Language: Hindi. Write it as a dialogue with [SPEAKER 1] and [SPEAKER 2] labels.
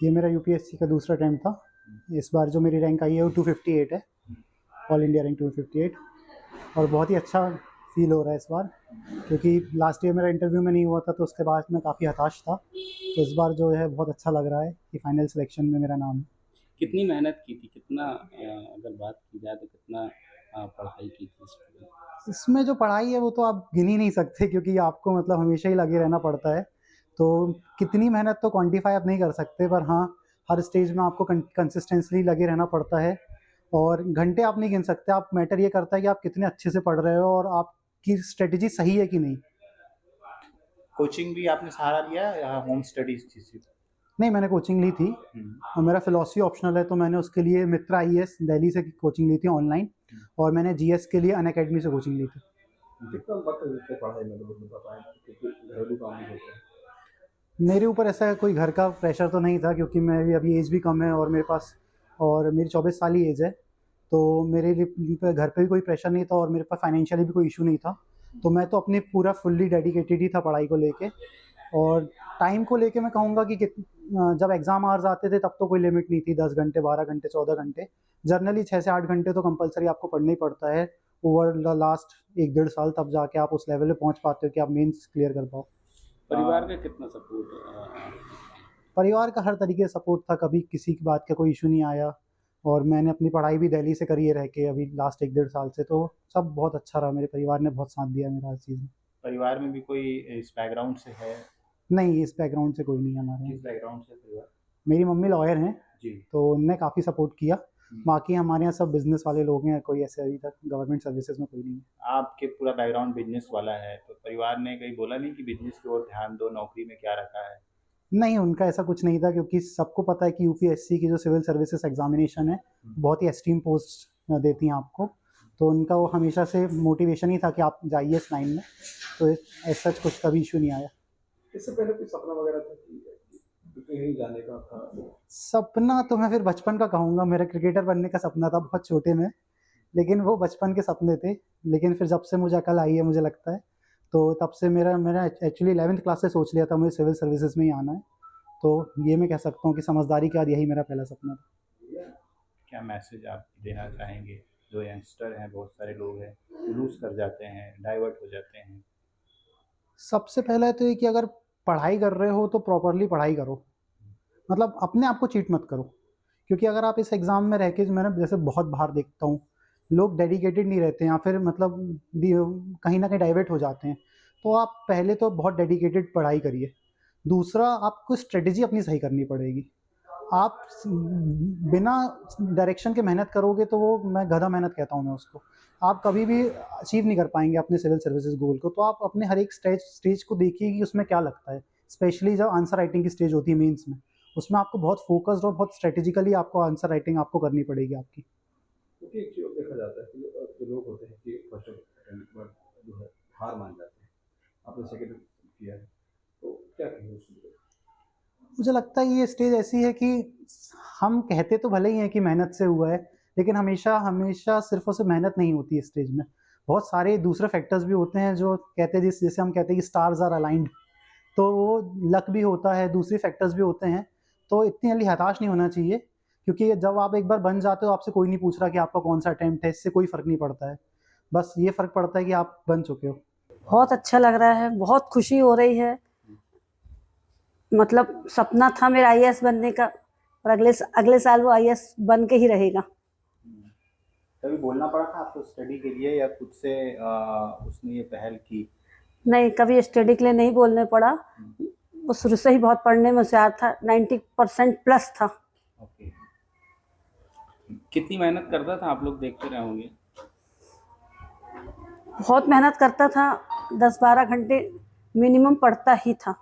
[SPEAKER 1] ये मेरा यूपीएससी का दूसरा अटैम्प्ट था। इस बार जो मेरी रैंक आई है वो 258 है, ऑल इंडिया रैंक 258, और बहुत ही अच्छा फील हो रहा है इस बार, क्योंकि लास्ट ईयर मेरा इंटरव्यू में नहीं हुआ था तो उसके बाद मैं काफ़ी हताश था। तो इस बार जो है बहुत अच्छा लग रहा है कि फाइनल सिलेक्शन में मेरा नाम है।
[SPEAKER 2] कितनी मेहनत की थी, कितना अगर बात की जाए तो कितना पढ़ाई की थी इस पे?
[SPEAKER 1] इसमें जो पढ़ाई है वो तो आप गिन ही नहीं सकते, क्योंकि आपको मतलब हमेशा ही लगे रहना पड़ता है। तो कितनी मेहनत तो क्वांटिफाई आप नहीं कर सकते, पर हाँ, हर स्टेज में आपको कंसिस्टेंटली लगे रहना पड़ता है, और घंटे आप नहीं गिन सकते। आप मैटर ये करता है कि आप कितने अच्छे से पढ़ रहे हो और आपकी स्ट्रेटजी सही है कि नहीं।
[SPEAKER 3] कोचिंग भी आपने सहारा लिया या होम स्टडीज थी सिर्फ?
[SPEAKER 1] नहीं, मैंने कोचिंग ली थी, और मेरा फिलॉसफी ऑप्शनल है तो मैंने उसके लिए मित्रा आईएएस दिल्ली से कोचिंग ली थी ऑनलाइन, और मैंने जीएस के लिए अनअकैडमी से कोचिंग ली थी।
[SPEAKER 3] कितना वक्त देते हैं पढ़ाई में, लोग बताएं, क्योंकि घरेलू काम भी होते हैं।
[SPEAKER 1] मेरे ऊपर ऐसा कोई घर का प्रेशर तो नहीं था, क्योंकि मेरी अभी एज भी कम है और मेरे पास, और मेरी 24 साल ही एज है, तो मेरे लिए घर पे भी कोई प्रेशर नहीं था और मेरे पास फाइनेंशियली भी कोई इशू नहीं था। तो मैं तो अपनी पूरा फुल्ली डेडिकेटेड ही था पढ़ाई को लेके। और टाइम को लेके मैं कहूँगा कि जब एग्ज़ाम आवर्स आते थे तब तो कोई लिमिट नहीं थी, 10 घंटे, 12 घंटे, 14 घंटे। जनरली 6 से 8 घंटे तो कंपलसरी आपको पढ़ना ही पड़ता है ओवर द लास्ट 1 डेढ़ साल, तब जाके आप उस लेवल पे पहुँच पाते हो कि आप मेंस क्लियर कर पाओ।
[SPEAKER 2] परिवार का कितना सपोर्ट?
[SPEAKER 1] परिवार का हर तरीके से सपोर्ट था, कभी किसी की बात का कोई इशू नहीं आया, और मैंने अपनी पढ़ाई भी दिल्ली से करी है रह के अभी लास्ट 1 डेढ़ साल से, तो सब बहुत अच्छा रहा। मेरे परिवार ने बहुत साथ दिया मेरा हर चीज़ में।
[SPEAKER 3] परिवार में भी कोई इस बैकग्राउंड से है?
[SPEAKER 1] नहीं, इस बैकग्राउंड से कोई नहीं है हमारे
[SPEAKER 3] किस
[SPEAKER 1] यहाँ।
[SPEAKER 3] बैकग्राउंड से परिवार?
[SPEAKER 1] मेरी मम्मी लॉयर हैं,
[SPEAKER 3] जी।
[SPEAKER 1] तो उनने काफ़ी सपोर्ट किया। बाकी हमारे यहाँ सब बिज़नेस वाले लोग हैं, कोई ऐसे अभी तक गवर्नमेंट सर्विसेज में कोई नहीं है।
[SPEAKER 3] आपके पूरा बैकग्राउंड बिजनेस वाला है, तो परिवार ने कहीं बोला नहीं कि बिजनेस की ओर ध्यान दो, नौकरी में क्या रखा है?
[SPEAKER 1] नहीं, उनका ऐसा कुछ नहीं था, क्योंकि सबको पता है कि यूपीएससी की जो सिविल सर्विसेज एग्जामिनेशन है बहुत ही एस्टीम पोस्ट देती हैं आपको, तो उनका वो हमेशा से मोटिवेशन ही था कि आप जाइए इस लाइन में, तो ऐसा कुछ कभी इशू नहीं आया।
[SPEAKER 3] इससे पहले कोई सपना वगैरह था कि कहीं जाने का था?
[SPEAKER 1] सपना तो मैं फिर बचपन का कहूँगा, मेरा क्रिकेटर बनने का सपना था बहुत छोटे में, लेकिन वो बचपन के सपने थे। लेकिन फिर जब से मुझे अकल आई है, मुझे लगता है, तो तब से मेरा मेरा एक्चुअली 11th क्लास से सोच लिया था मुझे सिविल सर्विसेज में ही आना है। तो ये मैं कह सकता हूँ कि समझदारी के बाद यही मेरा पहला सपना था।
[SPEAKER 3] क्या मैसेज आप देना चाहेंगे? जो यंगस्टर हैं, बहुत सारे लोग हैं, लूज़ कर जाते हैं, डाइवर्ट हो जाते हैं।
[SPEAKER 1] सबसे पहला तो ये कि अगर पढ़ाई कर रहे हो तो प्रॉपरली पढ़ाई करो, मतलब अपने आप को चीट मत करो, क्योंकि अगर आप इस एग्ज़ाम में रह के, मैंने जैसे बहुत बाहर देखता हूँ, लोग डेडिकेटेड नहीं रहते या फिर मतलब कहीं ना कहीं डाइवर्ट हो जाते हैं। तो आप पहले तो बहुत डेडिकेटेड पढ़ाई करिए। दूसरा, आपको स्ट्रेटजी अपनी सही करनी पड़ेगी। आप बिना डायरेक्शन के मेहनत करोगे तो वो, मैं गधा मेहनत कहता हूँ मैं उसको, आप कभी भी अचीव नहीं कर पाएंगे अपने सिविल सर्विसेज गोल को। तो आप अपने हर एक स्टेज को देखिए कि उसमें क्या लगता है, स्पेशली जब आंसर राइटिंग की स्टेज होती है मेंस में, उसमें आपको बहुत फोकस्ड और बहुत स्ट्रेटेजिकली आपको आंसर राइटिंग आपको करनी पड़ेगी आपकी।
[SPEAKER 3] क्योंकि एक चीज़ देखा जाता है कि जो लोग होते हैं कि फर्स्ट अटेम्प्ट में जो है हार मान जाते हैं। आपने सेकंड किया है, तो क्या कहेंगे उसमें?
[SPEAKER 1] मुझे लगता है ये स्टेज ऐसी है कि हम कहते तो भले ही हैं कि मेहनत से हुआ है, लेकिन हमेशा हमेशा सिर्फ और सिर्फ मेहनत नहीं होती है स्टेज में। बहुत सारे दूसरे फैक्टर्स भी होते हैं जो कहते हैं, जैसे हम कहते हैं कि स्टार्स आर अलाइंड, तो वो लक भी होता है, दूसरे फैक्टर्स भी होते हैं। तो इतनी जल्दी हताश नहीं होना चाहिए, क्योंकि जब आप एक बार बन जाते हो आपसे कोई नहीं पूछ रहा कि आपका कौन सा अटेम्प्ट है, इससे कोई फ़र्क नहीं पड़ता है। बस ये फ़र्क पड़ता है कि आप बन चुके हो।
[SPEAKER 4] बहुत अच्छा लग रहा है, बहुत खुशी हो रही है। मतलब सपना था मेरा आईएएस बनने का, और अगले साल वो आईएएस बन के ही रहेगा।
[SPEAKER 3] कभी बोलना पड़ा था आपको स्टडी के लिए, या खुद से उसने ये पहल की?
[SPEAKER 4] नहीं, कभी स्टडी के लिए नहीं बोलने पड़ा। वो शुरू से ही बहुत पढ़ने में होशियार था, 90% प्लस था।
[SPEAKER 2] ओके। कितनी मेहनत करता था, आप लोग देखते रहे होंगे?
[SPEAKER 4] बहुत मेहनत करता था, 10-12 घंटे मिनिमम पढ़ता ही था।